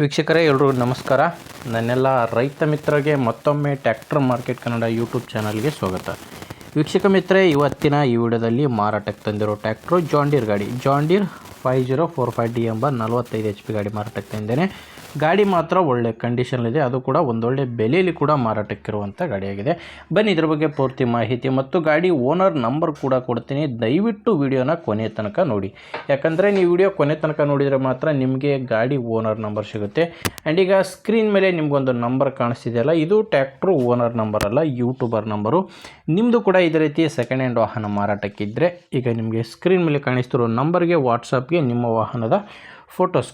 ವೀಕ್ಷಕರೇ ಎಲ್ಲರಿಗೂ ನಮಸ್ಕಾರ. ನನ್ನೆಲ್ಲ ರೈತ ಮಿತ್ರರಿಗೆ ಮತ್ತೊಮ್ಮೆ ಟ್ರ್ಯಾಕ್ಟರ್ ಮಾರ್ಕೆಟ್ ಕನ್ನಡ ಯೂಟ್ಯೂಬ್ ಚಾನಲ್ಗೆ ಸ್ವಾಗತ. ವೀಕ್ಷಕ ಮಿತ್ರರೇ, ಇವತ್ತಿನ ಈ ವಿಡಿಯೋದಲ್ಲಿ ಮಾರಾಟಕ್ಕೆ ತಂದಿರೋ ಟ್ರ್ಯಾಕ್ಟ್ರು ಜಾಂಡೀರ್ ಗಾಡಿ, ಜಾಂಡೀರ್ 5045D ಎಂಬ 45 HP ಗಾಡಿ ಮಾರಾಟಕ್ಕೆ ತಂದಿದ್ದೇನೆ. ಗಾಡಿ ಮಾತ್ರ ಒಳ್ಳೆ ಕಂಡೀಷನಲ್ಲಿದೆ, ಅದು ಕೂಡ ಒಂದೊಳ್ಳೆ ಬೆಲೆಯಲ್ಲಿ ಕೂಡ ಮಾರಾಟಕ್ಕಿರುವಂಥ ಗಾಡಿಯಾಗಿದೆ. ಬನ್ನಿ ಇದ್ರ ಬಗ್ಗೆ ಪೂರ್ತಿ ಮಾಹಿತಿ ಮತ್ತು ಗಾಡಿ ಓನರ್ ನಂಬರ್ ಕೂಡ ಕೊಡ್ತೀನಿ. ದಯವಿಟ್ಟು ವಿಡಿಯೋನ ಕೊನೆ ತನಕ ನೋಡಿ, ಯಾಕಂದರೆ ನೀವು ವಿಡಿಯೋ ಕೊನೆ ತನಕ ನೋಡಿದರೆ ಮಾತ್ರ ನಿಮಗೆ ಗಾಡಿ ಓನರ್ ನಂಬರ್ ಸಿಗುತ್ತೆ. ಆ್ಯಂಡ್ ಈಗ ಸ್ಕ್ರೀನ್ ಮೇಲೆ ನಿಮಗೊಂದು ನಂಬರ್ ಕಾಣಿಸ್ತಿದೆಯಲ್ಲ, ಇದು ಟ್ರ್ಯಾಕ್ಟ್ರು ಓನರ್ ನಂಬರ್ ಅಲ್ಲ, ಯೂಟ್ಯೂಬರ್ ನಂಬರು. ನಿಮ್ಮದು ಕೂಡ ಇದೇ ರೀತಿ ಸೆಕೆಂಡ್ ಹ್ಯಾಂಡ್ ವಾಹನ ಮಾರಾಟಕ್ಕಿದ್ದರೆ ಈಗ ನಿಮಗೆ ಸ್ಕ್ರೀನ್ ಮೇಲೆ ಕಾಣಿಸ್ತಿರೋ ನಂಬರ್ಗೆ ವಾಟ್ಸಪ್ಗೆ ನಿಮ್ಮ ವಾಹನದ ಫೋಟೋಸ್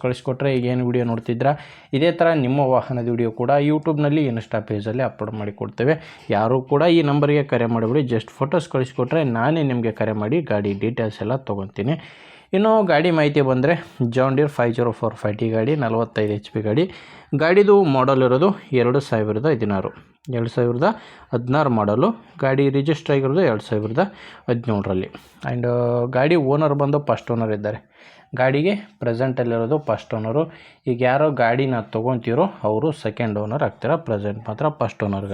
ಕಳಿಸ್ಕೊಟ್ರೆ ಈಗೇನು ವಿಡಿಯೋ ನೋಡ್ತಿದ್ರ ಇದೇ ಥರ ನಿಮ್ಮ ವಾಹನದ ವಿಡಿಯೋ ಕೂಡ ಯೂಟ್ಯೂಬ್ನಲ್ಲಿ ಇನ್ಸ್ಟಾ ಪೇಜಲ್ಲಿ ಅಪ್ಲೋಡ್ ಮಾಡಿ ಕೊಡ್ತೇವೆ. ಯಾರೂ ಕೂಡ ಈ ನಂಬರ್ಗೆ ಕರೆ ಮಾಡಿಬಿಡಿ, ಜಸ್ಟ್ ಫೋಟೋಸ್ ಕಳಿಸ್ಕೊಟ್ರೆ ನಾನೇ ನಿಮಗೆ ಕರೆ ಮಾಡಿ ಗಾಡಿ ಡೀಟೇಲ್ಸ್ ಎಲ್ಲ ತೊಗೊತೀನಿ. ಇನ್ನು ಗಾಡಿ ಮಾಹಿತಿ ಬಂದರೆ ಜಾಂಡೀರ್ 5045D ಗಾಡಿ, 45 HP ಗಾಡಿ. ಗಾಡಿದು ಮಾಡಲ್ ಇರೋದು 2016 ಮಾಡಲು. ಗಾಡಿ ರಿಜಿಸ್ಟರ್ ಆಗಿರೋದು 2017ರಲ್ಲಿ. ಆ್ಯಂಡ್ ಗಾಡಿ ಓನರ್ ಬಂದು ಫಸ್ಟ್ ಓನರ್ ಇದ್ದಾರೆ. ಗಾಡಿಗೆ ಪ್ರೆಸೆಂಟಲ್ಲಿರೋದು ಫಸ್ಟ್ ಓನರು. ಈಗ ಯಾರೋ ಗಾಡಿನ ತೊಗೊತೀರೋ ಅವರು ಸೆಕೆಂಡ್ ಓನರ್ ಆಗ್ತಾರೆ, ಪ್ರೆಸೆಂಟ್ ಮಾತ್ರ ಫಸ್ಟ್ ಓನರ್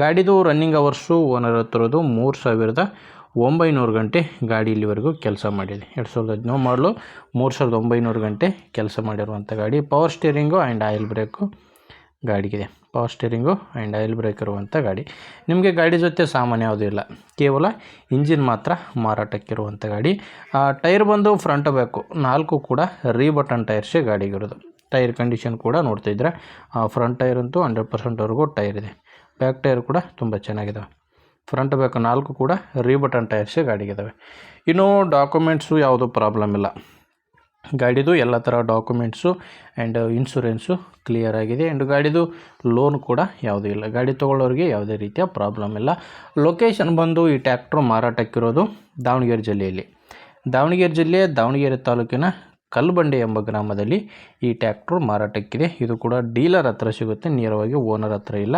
ಗಾಡಿದು ರನ್ನಿಂಗ್ ಅವರ್ಸು ಓನರ್ ಹತ್ತಿರೋದು 3900 ಗಂಟೆ ಗಾಡಿ ಇಲ್ಲಿವರೆಗೂ ಕೆಲಸ ಮಾಡಿದೆ. 2017 ಮಾಡಲು 3900 ಗಂಟೆ ಕೆಲಸ ಮಾಡಿರುವಂಥ ಗಾಡಿ. Power steering and oil brake ಗಾಡಿಗಿದೆ. Power steering and oil brake ಇರುವಂಥ ಗಾಡಿ. ನಿಮಗೆ ಗಾಡಿ ಜೊತೆ ಸಾಮಾನ್ಯ ಯಾವುದೂ ಇಲ್ಲ, ಕೇವಲ ಇಂಜಿನ್ ಮಾತ್ರ ಮಾರಾಟಕ್ಕಿರುವಂಥ ಗಾಡಿ. ಟೈರ್ ಬಂದು ಫ್ರಂಟ್ ಬ್ಯಾಕು 4 ಕೂಡ ರೀಬಟನ್ ಟೈರ್ಸೇ ಗಾಡಿಗಿರೋದು. ಟೈರ್ ಕಂಡೀಷನ್ ಕೂಡ ನೋಡ್ತಿದ್ರೆ ಫ್ರಂಟ್ ಟೈರ್ ಅಂತೂ 100%ವರೆಗೂ ಟೈರ್ ಇದೆ. ಬ್ಯಾಕ್ ಟೈರ್ ಕೂಡ ತುಂಬ ಚೆನ್ನಾಗಿದ್ದಾವೆ. ಫ್ರಂಟ್ ಬ್ಯಾಕ್ 4 ಕೂಡ ರೀಬಟನ್ ಟೈರ್ಸೇ ಗಾಡಿಗಿದ್ದಾವೆ. ಇನ್ನು ಡಾಕ್ಯುಮೆಂಟ್ಸು ಯಾವುದೂ ಪ್ರಾಬ್ಲಮ್ ಇಲ್ಲ. ಗಾಡಿದು ಎಲ್ಲ ಥರ ಡಾಕ್ಯುಮೆಂಟ್ಸು ಆ್ಯಂಡ್ ಇನ್ಶೂರೆನ್ಸು ಕ್ಲಿಯರ್ ಆಗಿದೆ. ಆ್ಯಂಡ್ ಗಾಡಿದು ಲೋನ್ ಕೂಡ ಯಾವುದೂ ಇಲ್ಲ. ಗಾಡಿ ತೊಗೊಳ್ಳೋರಿಗೆ ಯಾವುದೇ ರೀತಿಯ ಪ್ರಾಬ್ಲಮ್ ಇಲ್ಲ. ಲೊಕೇಶನ್ ಬಂದು ಈ ಟ್ರ್ಯಾಕ್ಟ್ರು ಮಾರಾಟಕ್ಕಿರೋದು ದಾವಣಗೆರೆ ಜಿಲ್ಲೆಯಲ್ಲಿ. ದಾವಣಗೆರೆ ಜಿಲ್ಲೆ ದಾವಣಗೆರೆ ತಾಲೂಕಿನ ಕಲ್ಬಂಡೆ ಎಂಬ ಗ್ರಾಮದಲ್ಲಿ ಈ ಟ್ರ್ಯಾಕ್ಟ್ರು ಮಾರಾಟಕ್ಕಿದೆ. ಇದು ಕೂಡ ಡೀಲರ್ ಹತ್ರ ಸಿಗುತ್ತೆ, ನೇರವಾಗಿ ಓನರ್ ಹತ್ರ ಇಲ್ಲ,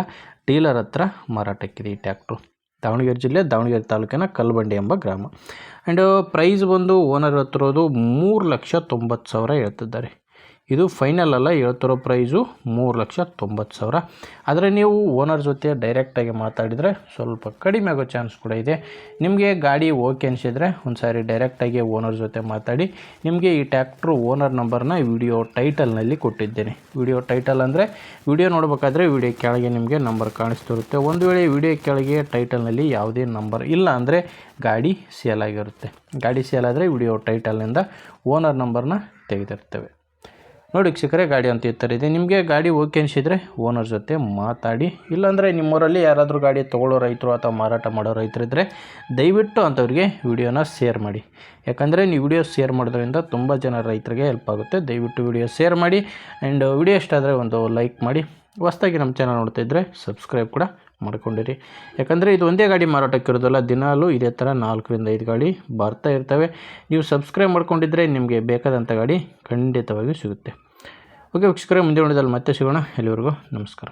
ಡೀಲರ್ ಹತ್ರ ಮಾರಾಟಕ್ಕಿದೆ ಈ ಟ್ರ್ಯಾಕ್ಟ್ರು. ದಾವಣಗೆರೆ ಜಿಲ್ಲೆ ದಾವಣಗೆರೆ ತಾಲೂಕಿನ ಕಲ್ಬಂಡೆ ಎಂಬ ಗ್ರಾಮ. ಆ್ಯಂಡ್ ಪ್ರೈಸ್ ಬಂದು ಓನರ್ ಹತ್ತಿರೋದು 3,90,000 ಹೇಳ್ತಿದ್ದಾರೆ. ಇದು ಫೈನಲ್ ಅಲ್ಲ, ಹೇಳ್ತಿರೋ ಪ್ರೈಸು 3,90,000. ಆದರೆ ನೀವು ಓನರ್ ಜೊತೆ ಡೈರೆಕ್ಟಾಗಿ ಮಾತಾಡಿದರೆ ಸ್ವಲ್ಪ ಕಡಿಮೆ ಆಗೋ ಚಾನ್ಸ್ ಕೂಡ ಇದೆ. ನಿಮಗೆ ಗಾಡಿ ಓಕೆ ಅನಿಸಿದರೆ ಒಂದು ಸಾರಿ ಡೈರೆಕ್ಟಾಗಿ ಓನರ್ ಜೊತೆ ಮಾತಾಡಿ. ನಿಮಗೆ ಈ ಟ್ರ್ಯಾಕ್ಟ್ರು ಓನರ್ ನಂಬರ್ನ ವಿಡಿಯೋ ಟೈಟಲ್ನಲ್ಲಿ ಕೊಟ್ಟಿದ್ದೇನೆ. ವಿಡಿಯೋ ಟೈಟಲ್ ಅಂದರೆ ವಿಡಿಯೋ ನೋಡಬೇಕಾದ್ರೆ ವಿಡಿಯೋ ಕೆಳಗೆ ನಿಮಗೆ ನಂಬರ್ ಕಾಣಿಸ್ತಿರುತ್ತೆ. ಒಂದು ವೇಳೆ ವಿಡಿಯೋ ಕೆಳಗೆ ಟೈಟಲ್ನಲ್ಲಿ ಯಾವುದೇ ನಂಬರ್ ಇಲ್ಲ ಅಂದರೆ ಗಾಡಿ ಸೇಲ್ ಆಗಿರುತ್ತೆ. ಗಾಡಿ ಸೇಲ್ ಆದರೆ ವಿಡಿಯೋ ಟೈಟಲ್ನಿಂದ ಓನರ್ ನಂಬರ್ನ ತೆಗೆದಿರ್ತೇವೆ. ನೋಡಿ ವೀಕ್ಷಕರೇ, ಗಾಡಿ ಅಂತ ಈ ಥರ ಇದೆ. ನಿಮಗೆ ಗಾಡಿ ಓಕೆ ಅನಿಸಿದರೆ ಓನರ್ ಜೊತೆ ಮಾತಾಡಿ. ಇಲ್ಲಾಂದರೆ ನಿಮ್ಮೂರಲ್ಲಿ ಯಾರಾದರೂ ಗಾಡಿ ತೊಗೊಳ್ಳೋ ರೈತರು ಅಥವಾ ಮಾರಾಟ ಮಾಡೋ ರೈತರಿದ್ದರೆ ದಯವಿಟ್ಟು ಅಂಥವ್ರಿಗೆ ವಿಡಿಯೋನ ಶೇರ್ ಮಾಡಿ. ಯಾಕಂದರೆ ನೀವು ವಿಡಿಯೋ ಶೇರ್ ಮಾಡೋದ್ರಿಂದ ತುಂಬ ಜನ ರೈತರಿಗೆ ಹೆಲ್ಪ್ ಆಗುತ್ತೆ. ದಯವಿಟ್ಟು ವಿಡಿಯೋ ಶೇರ್ ಮಾಡಿ. ಆ್ಯಂಡ್ ವಿಡಿಯೋ ಇಷ್ಟ ಆದರೆ ಒಂದು ಲೈಕ್ ಮಾಡಿ. ಹೊಸದಾಗಿ ನಮ್ಮ ಚಾನಲ್ ನೋಡ್ತಾಯಿದ್ರೆ ಸಬ್ಸ್ಕ್ರೈಬ್ ಕೂಡ ಮಾಡ್ಕೊಂಡಿರಿ. ಯಾಕಂದರೆ ಇದು ಒಂದೇ ಗಾಡಿ ಮಾರಾಟಕ್ಕಿರೋದಲ್ಲ, ದಿನಾಲೂ ಇದೇ ಥರ 4ರಿಂದ 5 ಗಾಡಿ ಬರ್ತಾ ಇರ್ತವೆ. ನೀವು ಸಬ್ಸ್ಕ್ರೈಬ್ ಮಾಡ್ಕೊಂಡಿದ್ದರೆ ನಿಮಗೆ ಬೇಕಾದಂಥ ಗಾಡಿ ಖಂಡಿತವಾಗಿಯೂ ಸಿಗುತ್ತೆ. ಓಕೆ ವೀಕ್ಷಕರೇ, ಮುಂದೆ ನೋಡಿದಲ್ಲಿ ಮತ್ತೆ ಸಿಗೋಣ. ಎಲ್ಲಿವರೆಗೂ ನಮಸ್ಕಾರ.